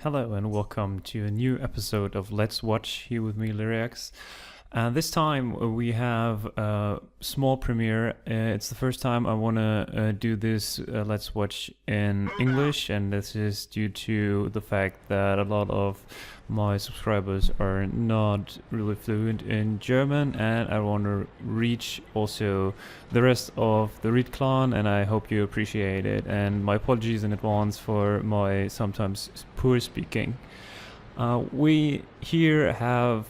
Hello and welcome to a new episode of Let's Watch here with me, Liriax. This time we have a small premiere. It's the first time I want to do this Let's Watch in English, and this is due to the fact that a lot of my subscribers are not really fluent in German, and I want to reach also the rest of the Reed clan, and I hope you appreciate it. And my apologies in advance for my sometimes poor speaking. We here have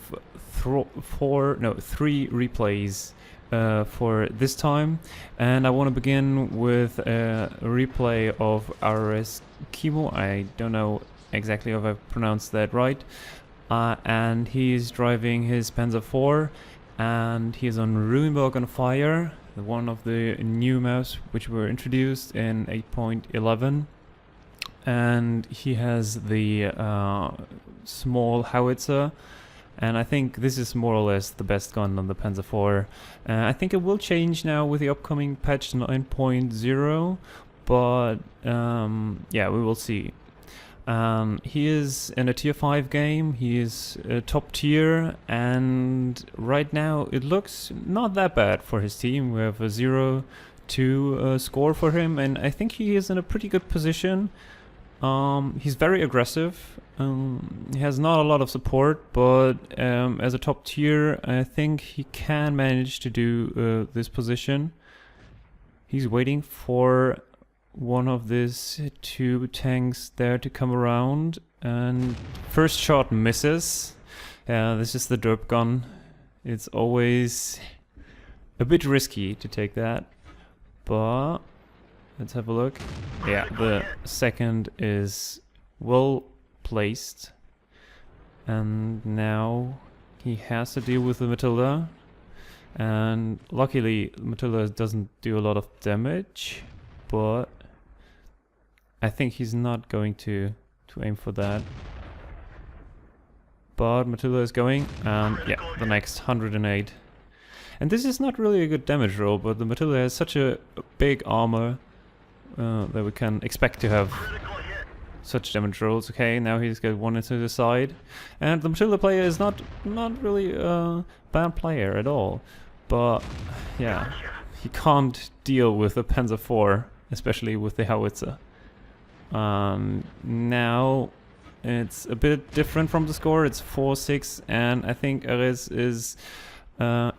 three replays for this time, and I want to begin with a replay of RS Kimo. I don't know exactly if I pronounced that right, and he's driving his Panzer IV, and he's on Ruinberg on Fire, one of the new maps which were introduced in 8.11. And he has the small howitzer, and I think this is more or less the best gun on the Panzer IV. I think it will change now with the upcoming patch 9.0, but yeah, we will see. He is in a tier 5 game, he is top tier, and right now it looks not that bad for his team. We have a 0-2 score for him, and I think he is in a pretty good position. He's very aggressive. He has not a lot of support, but as a top tier, I think he can manage to do this position. He's waiting for one of these two tanks there to come around, and first shot misses. Yeah, this is the derp gun. It's always a bit risky to take that, but let's have a look. Yeah, the second is well placed. And now he has to deal with the Matilda. And luckily, Matilda doesn't do a lot of damage. But I think he's not going to aim for that. But Matilda is going. Yeah, the next 108. And this is not really a good damage roll, but the Matilda has such a big armor that we can expect to have such damage rolls. Okay, now he's got one into the side, and the Matilda player is not really a bad player at all, but yeah, he can't deal with the Panzer IV, especially with the howitzer. Now it's a bit different from the score. It's 4-6, and I think Ares is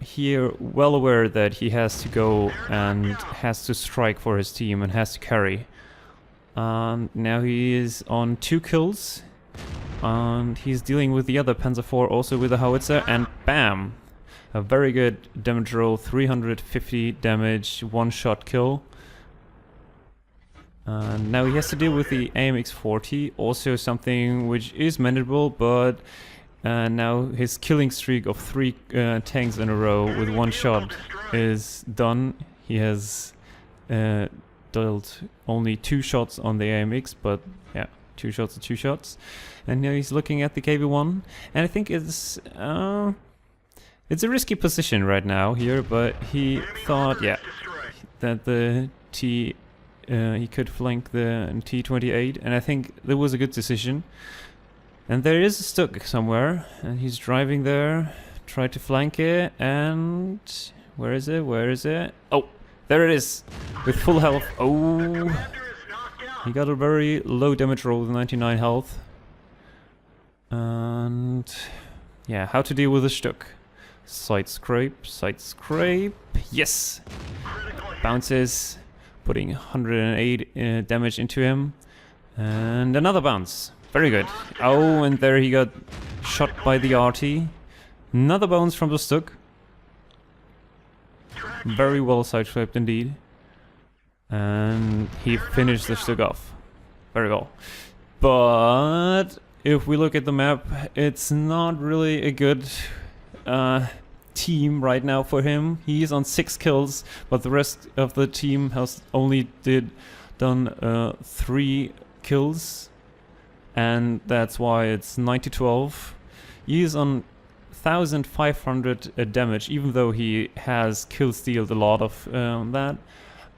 here well aware that he has to go and has to strike for his team and has to carry. Now he is on 2 kills, and he's dealing with the other Panzer IV also with a howitzer, and bam! A very good damage roll, 350 damage, 1-shot kill. Now he has to deal with the AMX-40, also something which is manageable, but now his killing streak of 3 tanks in a row with 1 shot is done. He has dealt only 2 shots on the AMX, but yeah, 2 shots are 2 shots. And now he's looking at the KV-1, and I think it's a risky position right now here, but he thought, yeah, that the he could flank the T-28, and I think that was a good decision. And there is a Stuck somewhere, and he's driving there, try to flank it, and where is it? Where is it? Oh, there it is, with full health. Oh, he got a very low damage roll with 99 health. And yeah, how to deal with a Stuck? Side scrape, yes! Bounces, putting 108 damage into him, and another bounce. Very good. Oh, and there he got shot by the RT. Another bounce from the Stuck. Very well sideswiped indeed. And he finished the Stuck off. Very well. But if we look at the map, it's not really a good team right now for him. He's on 6 kills, but the rest of the team has only done 3 kills. And that's why it's 9-12. He is on 1,500 damage, even though he has kill stealed a lot of that.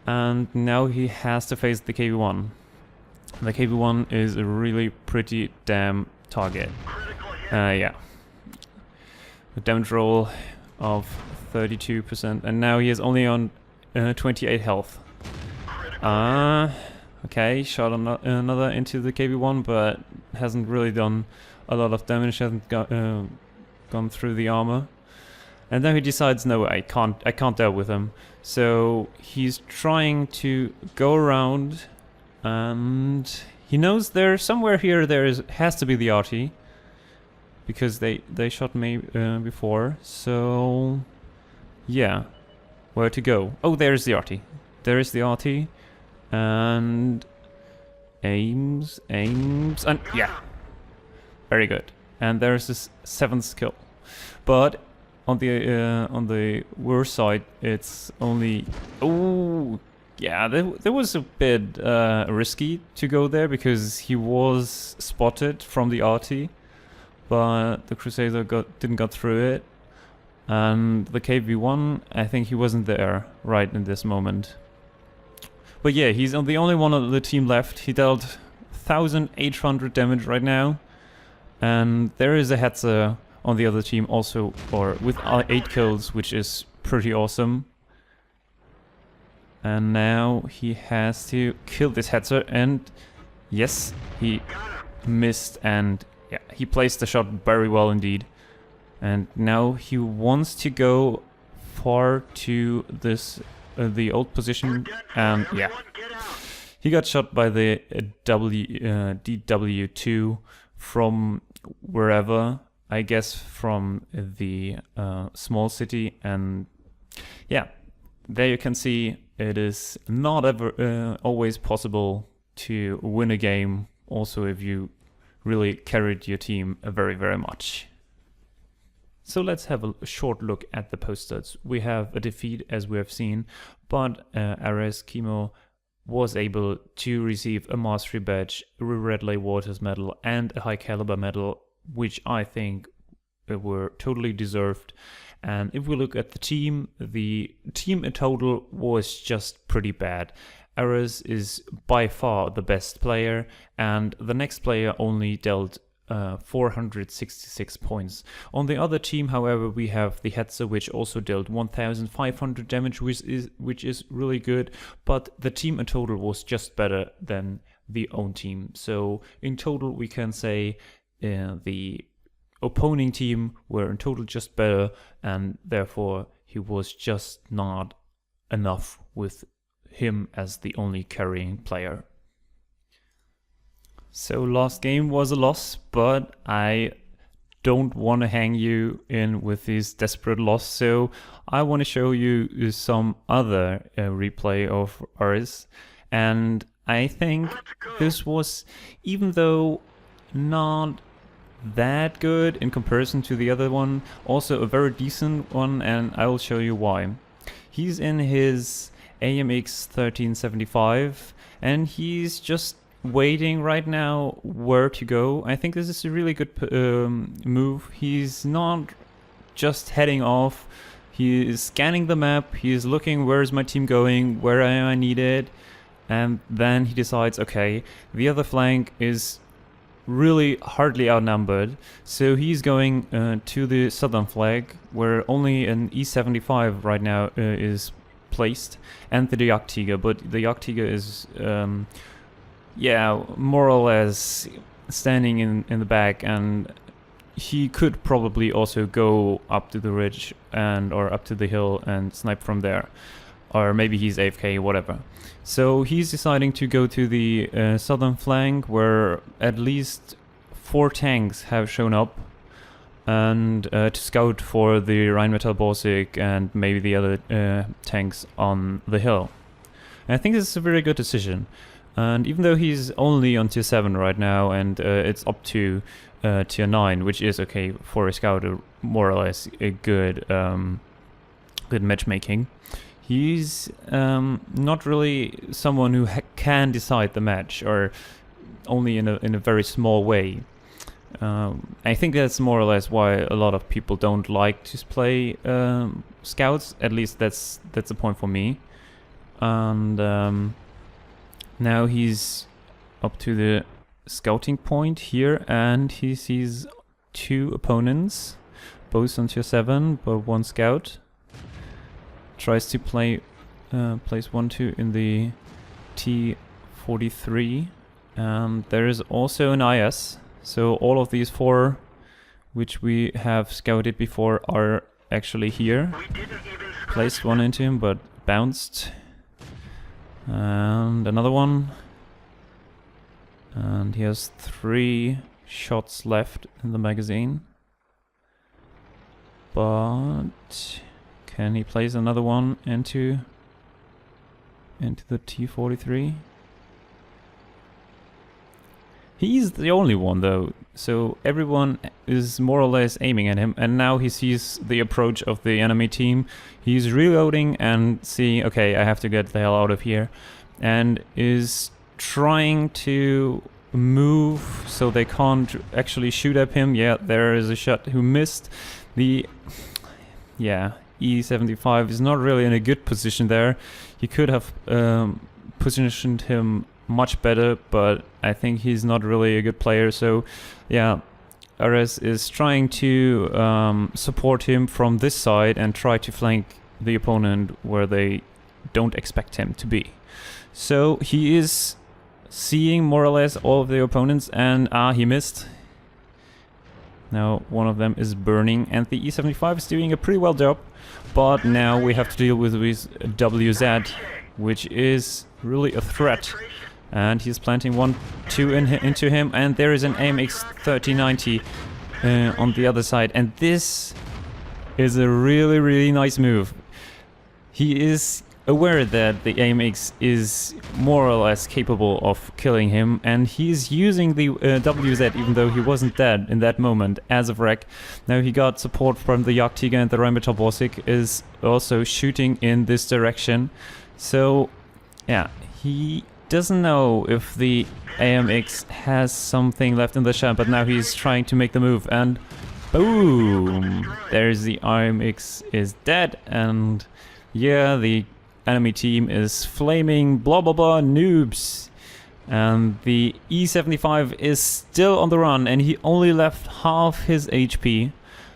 And now he has to face the KV-1. The KV-1 is a really pretty damn target. Yeah. A damage roll of 32%, and now he is only on 28 health. Okay, shot another into the KV-1, but hasn't really done a lot of damage, hasn't gone through the armor. And then he decides, no, I can't deal with him. So he's trying to go around, and he knows somewhere here has to be the RT, because they shot me before. So yeah, where to go? Oh, there's the RT. There is the RT, and aims, and yeah, very good. And there's this 7th kill, but on the worst side, it's only... Oh, yeah, there was a bit risky to go there, because he was spotted from the RT, but the Crusader didn't got through it, and the KV-1, I think he wasn't there right in this moment. But yeah, he's the only one of the team left. He dealt 1,800 damage right now, and there is a Hetzer on the other team also, or with 8 kills, which is pretty awesome. And now he has to kill this Hetzer, and yes, he missed, and yeah, he placed the shot very well indeed. And now he wants to go far to this the old position, and yeah, he got shot by the DW2 from wherever, I guess from the small city. And yeah, there you can see it is not ever always possible to win a game, also if you really carried your team very, very much. So let's have a short look at the post-stats. We have a defeat, as we have seen, but Ares Chemo was able to receive a Mastery Badge, a Red Waters Medal, and a High Caliber Medal, which I think were totally deserved. And if we look at the team in total was just pretty bad. Ares is by far the best player, and the next player only dealt 466 points. On the other team, however, we have the Hetzer, which also dealt 1,500 damage, which is really good, but the team in total was just better than the own team. So in total, we can say the opposing team were in total just better, and therefore he was just not enough with him as the only carrying player. So last game was a loss, but I don't want to hang you in with this desperate loss, so I want to show you some other replay of ours. And I think this was, even though not that good in comparison to the other one, also a very decent one, and I will show you why. He's in his AMX 1375, and he's just waiting right now where to go. I think this is a really good move. He's not just heading off, he is scanning the map, he is looking where is my team going, where am I needed, and then he decides, okay, the other flank is really hardly outnumbered, so he's going to the southern flank where only an E75 right now is placed, and the Jagdtiger, but the Jagdtiger is yeah, more or less standing in the back, and he could probably also go up to the ridge or up to the hill and snipe from there, or maybe he's AFK, whatever. So he's deciding to go to the southern flank, where at least 4 tanks have shown up, and to scout for the Rein and maybe the other tanks on the hill. And I think this is a very good decision. And even though he's only on tier 7 right now, and it's up to tier 9, which is okay for a scout, more or less a good good matchmaking, he's not really someone who can decide the match, or only in a very small way. I think that's more or less why a lot of people don't like to play scouts. At least that's a point for me. And now he's up to the scouting point here, and he sees 2 opponents, both on tier 7, but 1 scout. Tries to place 1-2 in the T43, and there is also an IS. So all of these 4 which we have scouted before are actually here. Placed one into him, but bounced. And another one. And he has 3 shots left in the magazine. But can he place another one into the T43? He's the only one though, so everyone is more or less aiming at him, and now he sees the approach of the enemy team. He's reloading and seeing, okay, I have to get the hell out of here, and is trying to move so they can't actually shoot at him. Yeah, there is a shot who missed. The E75 is not really in a good position there. He could have positioned him much better, but I think he's not really a good player. So yeah, Ares is trying to support him from this side and try to flank the opponent where they don't expect him to be. So he is seeing more or less all of the opponents, and he missed. Now one of them is burning, and the E75 is doing a pretty well job, but now we have to deal with this WZ, which is really a threat. And he's planting 1-2 into him, and there is an AMX 3090 on the other side, and this is a really nice move. He is aware that the AMX is more or less capable of killing him, and he's using the WZ even though he wasn't dead in that moment as a wreck. Now he got support from the Jagdtiger, and the Rheinmetall is also shooting in this direction. So yeah, he doesn't know if the AMX has something left in the shell, but now he's trying to make the move, and boom! There's the AMX is dead, and yeah, the enemy team is flaming blah blah blah noobs. And the E75 is still on the run, and he only left half his HP.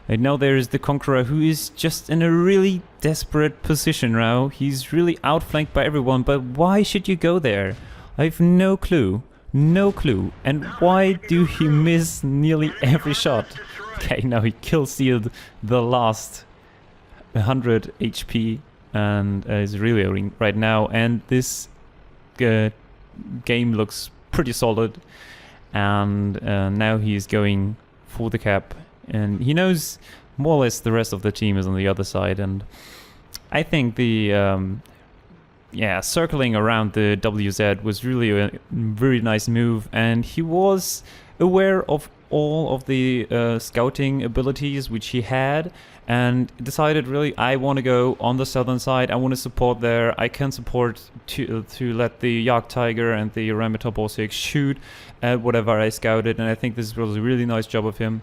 And now there is the Conqueror, who is just in a really desperate position now. He's really outflanked by everyone, but why should you go there? I have no clue. No clue. And why do he miss nearly every shot? Okay, now he kill sealed the last 100 HP and is reloading right now. And this game looks pretty solid. And now he's going for the cap. And he knows more or less the rest of the team is on the other side, and I think the circling around the WZ was really a very nice move, and he was aware of all of the scouting abilities which he had, and decided really, I want to go on the southern side, I want to support there, I can support to let the Jagdtiger and the Rheinmetall shoot at whatever I scouted, and I think this was a really nice job of him.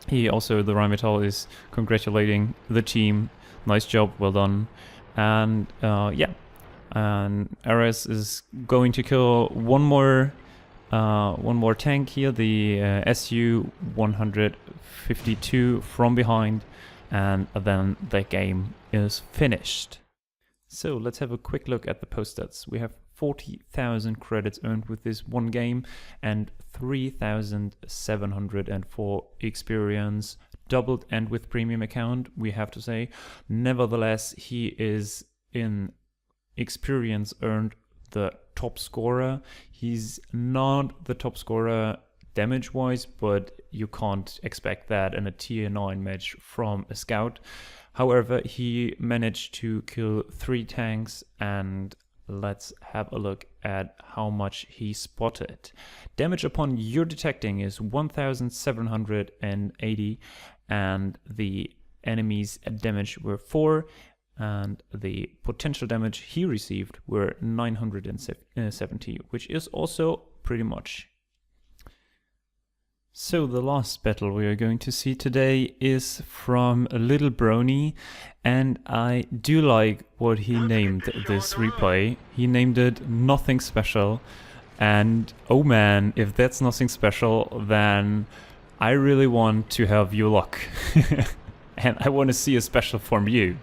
He also, the Rheinmetall, is congratulating the team. Nice job, well done. And and Ares is going to kill one more tank here, the SU 152 from behind, and then the game is finished. So let's have a quick look at the post stats. We have 40,000 credits earned with this one game and 3,704 experience, doubled, and with premium account, we have to say. Nevertheless, he is in experience earned the top scorer. He's not the top scorer damage wise, but you can't expect that in a tier 9 match from a scout. However, he managed to kill 3 tanks, and let's have a look at how much he spotted. Damage upon your detecting is 1,780, and the enemy's damage were 4, and the potential damage he received were 970, which is also pretty much. So the last battle we are going to see today is from a little brony, and I do like what he named this replay. He named it Nothing Special, And oh man, if that's nothing special, then I really want to have your luck. And I want to see a special from you.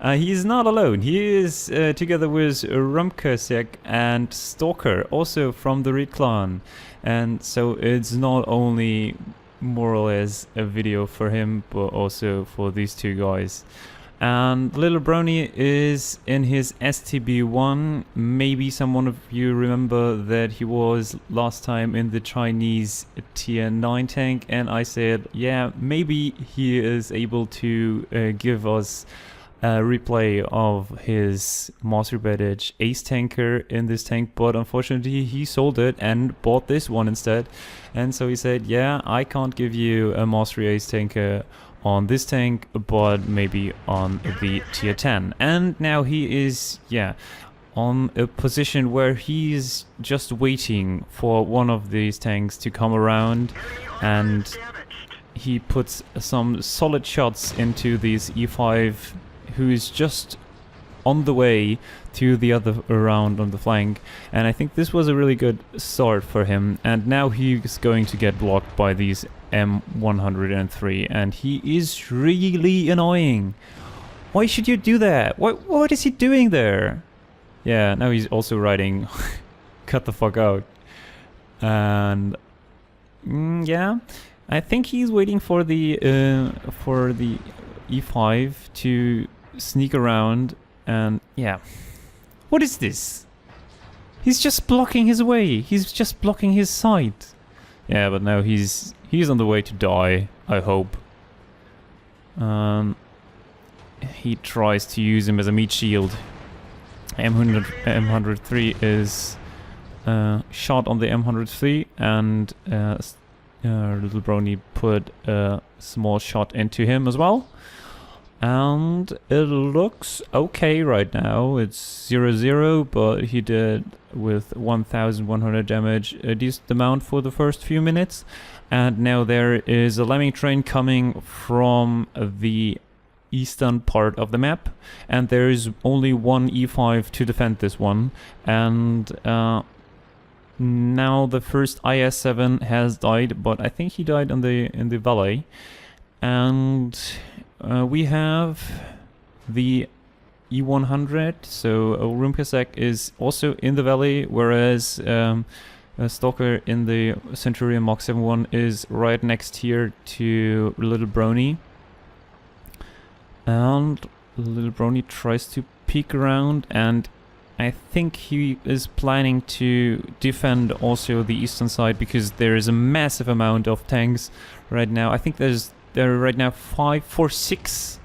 He is not alone. He is together with Rumkasek and Stalker, also from the Reed clan. And so it's not only more or less a video for him, but also for these two guys. And Little Brony is in his STB1. Maybe someone of you remember that he was last time in the Chinese tier 9 tank, and I said, yeah, maybe he is able to give us a replay of his Master Badge Ace tanker in this tank, but unfortunately he sold it and bought this one instead. And so he said, yeah, I can't give you a Master Ace tanker on this tank, but maybe on the tier 10. And now he is, yeah, on a position where he's just waiting for one of these tanks to come around, and he puts some solid shots into these E5, who is just on the way to the other round on the flank. And I think this was a really good start for him, and now he's going to get blocked by these M103, and he is really annoying. Why should you do that? What is he doing there? Yeah, now he's also writing cut the fuck out. And yeah, I think he's waiting for the E5 to sneak around. And yeah, what is this? He's just blocking his way. He's just blocking his sight. Yeah, but now he's on the way to die, I hope. He tries to use him as a meat shield. M103 is shot on the M103, and Little Brony put a small shot into him as well. And it looks okay right now. It's 0-0, but he did with 1100 damage a decent amount for the first few minutes. And now there is a lemming train coming from the eastern part of the map, and there is only one E5 to defend this one. And now the first IS-7 has died, but I think he died in the valley. And we have the E100, so Rumpasek is also in the valley, whereas Stalker in the Centurion Mark 7-1 is right next here to Little Brony. And Little Brony tries to peek around, and I think he is planning to defend also the eastern side, because there is a massive amount of tanks right now. I think there are right now 6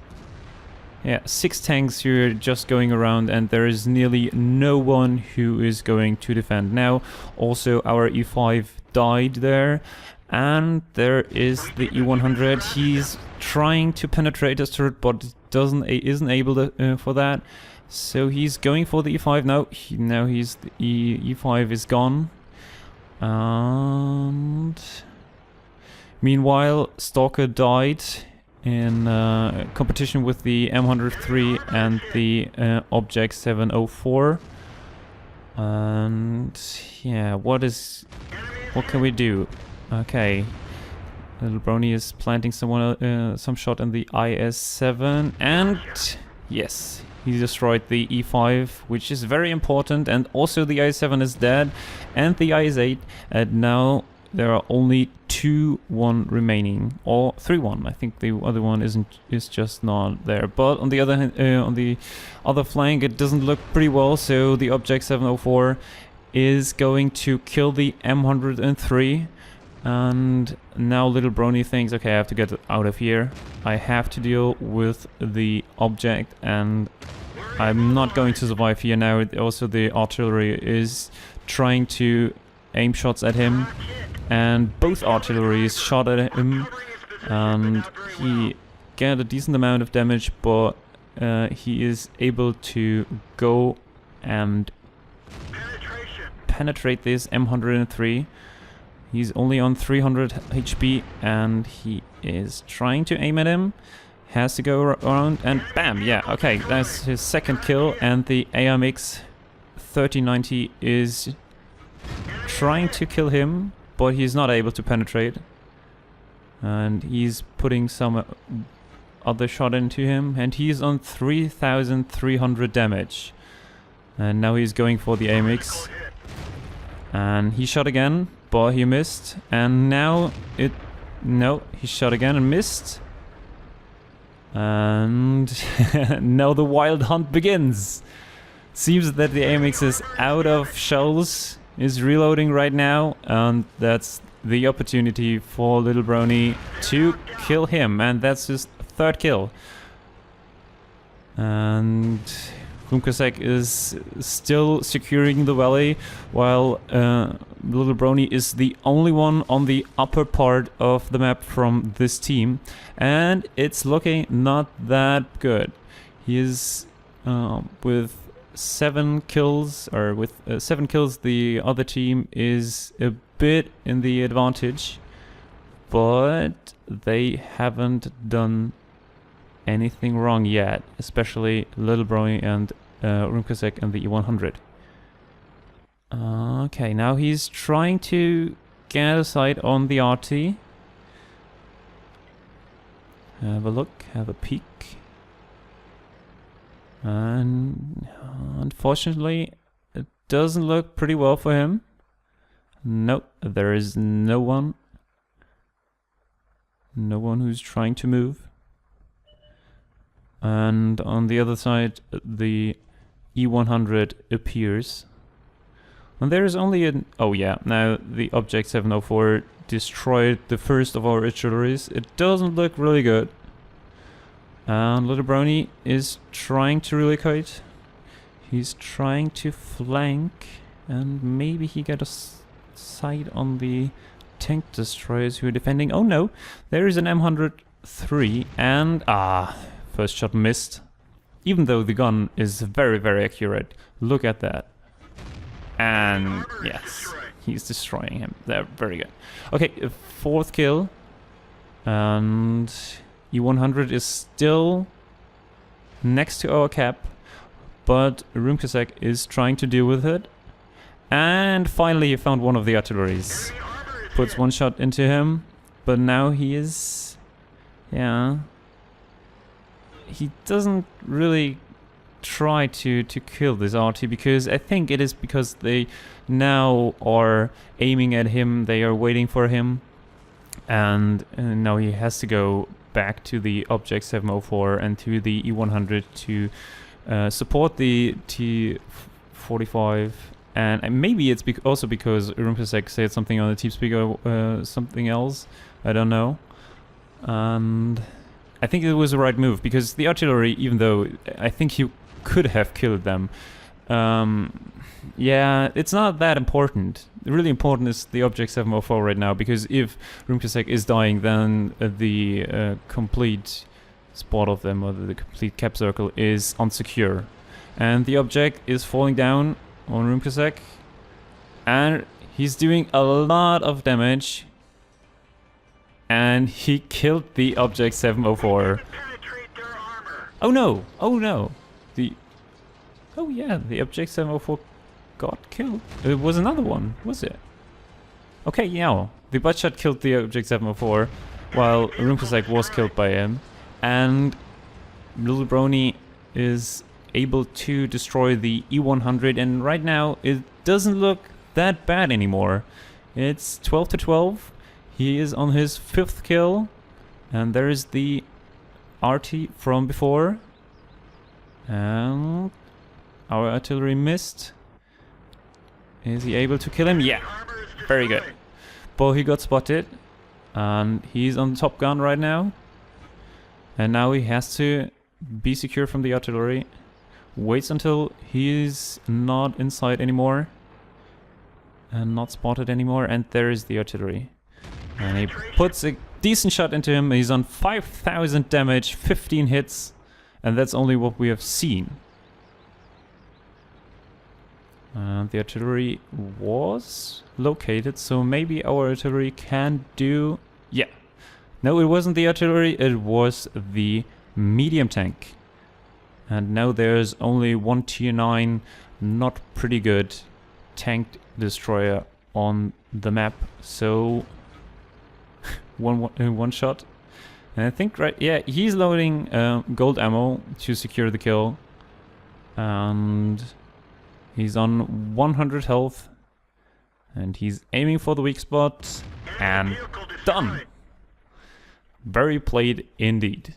tanks who are just going around, and there is nearly no one who is going to defend. Now also our E5 died there, and there is the E100. He's trying to penetrate the turret, but isn't able to, for that. So he's going for the E5 now. Now he's the E5 is gone, and meanwhile Stalker died in competition with the M103 and the Object 704. And yeah, what can we do? Okay, Little Brony is planting some shot in the IS-7, and yes, he destroyed the E5, which is very important. And also the IS-7 is dead, and the IS-8, and now there are only 2-1 remaining, or 3-1. I think the other one is just not there. But on the other hand, on the other flank, it doesn't look pretty well. So the Object 704 is going to kill the M103, and now Little Brony thinks, okay, I have to get out of here. I have to deal with the object, and I'm not going to survive here now. Also, the artillery is trying to aim shots at him, and both artilleries shot at him, and he get a decent amount of damage, but he is able to go and penetrate this M103. He's only on 300 HP, and he is trying to aim at him. Has to go around, and bam! Yeah, okay, that's his second kill, and the AMX 3090 is trying to kill him, but he's not able to penetrate. And he's putting some other shot into him, and he's on 3,300 damage. And now he's going for the AMX. And he shot again, but he missed. And now it... No, he shot again and missed. And now the wild hunt begins. Seems that the AMX is out of shells, is reloading right now, and that's the opportunity for Little Brony to kill him, and that's his third kill. And Rumkasek is still securing the valley, while Little Brony is the only one on the upper part of the map from this team, and it's looking not that good. He is with 7 kills, or with 7 kills, the other team is a bit in the advantage, but they haven't done anything wrong yet, especially Little Brony and Rumkasek and the E100. Okay, now he's trying to get a sight on the RT. Have a look, have a peek. And unfortunately, it doesn't look pretty well for him. Nope, there is no one. No one who's trying to move. And on the other side, the E100 appears. And there is only an... Oh yeah, now the Object 704 destroyed the first of our artilleries. It doesn't look really good. And Little Brony is trying to relocate. He's trying to flank, and maybe he got a sight on the tank destroyers who are defending. Oh no, there is an M103, and first shot missed. Even though the gun is very, very accurate. Look at that. And yes, he's destroying him. They're very good. Okay, 4th kill. And E100 is still next to our cap, but Rumkasek is trying to deal with it. And finally he found one of the artilleries. Puts one shot into him, but now he is... Yeah... He doesn't really try to kill this RT, because I think it is because they now are aiming at him, they are waiting for him, and now he has to go back to the Object 704 and to the E100 to support the T45, and maybe it's also because Rumkasek said something on the TeamSpeak, something else, I don't know. And I think it was the right move, because the artillery, even though I think he could have killed them, yeah, it's not that important. Really important is the Object 704 right now, because if Rumkasek is dying, then the complete spot of them, or the complete cap circle, is unsecure. And the object is falling down on Rumkasek, and he's doing a lot of damage. And he killed the Object 704. Oh no! Oh no! Oh yeah, the Object 704 got killed. It was another one, was it? Okay, yeah. The buttshot killed the Object 704, while Rumkasek was killed by him. And Little Brony is able to destroy the E100, and right now it doesn't look that bad anymore. It's 12 to 12. He is on his 5th kill, and there is the RT from before, and our artillery missed. Is he able to kill him? Yeah, very good. But he got spotted, and he's on the top gun right now, and now he has to be secure from the artillery. Waits until he's not inside anymore, and not spotted anymore, and there is the artillery. And he puts a decent shot into him. He's on 5,000 damage, 15 hits, and that's only what we have seen. The artillery was located, so maybe our artillery can do... Yeah. No, it wasn't the artillery, it was the medium tank. And now there's only one tier 9, not pretty good, tanked destroyer on the map. So one shot. And I think, right, yeah, he's loading gold ammo to secure the kill. And he's on 100 health. And he's aiming for the weak spot. And done! Very played indeed.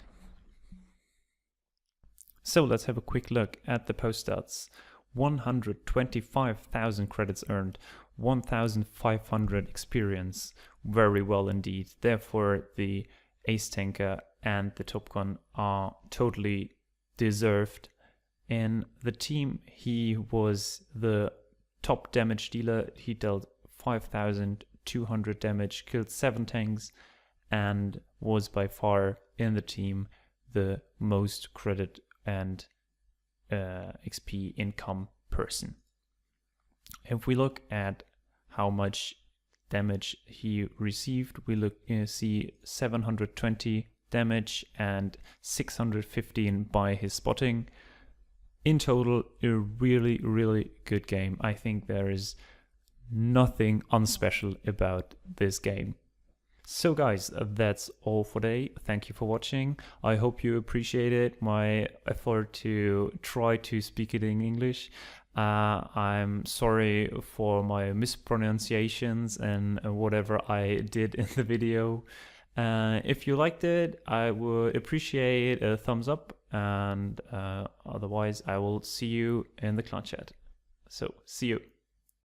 So let's have a quick look at the post stats. 125,000 credits earned, 1,500 experience. Very well indeed. Therefore, the Ace Tanker and the Top Gun are totally deserved. In the team, he was the top damage dealer. He dealt 5,200 damage, killed 7 tanks, and was by far in the team the most credit and XP income person. If we look at how much damage he received, we see 720 damage and 615 by his spotting. In total, a really, really good game. I think there is nothing unspecial about this game. So guys, that's all for today. Thank you for watching. I hope you appreciated my effort to try to speak it in English. I'm sorry for my mispronunciations and whatever I did in the video. If you liked it, I would appreciate a thumbs up, and otherwise I will see you in the clan chat. So, see you.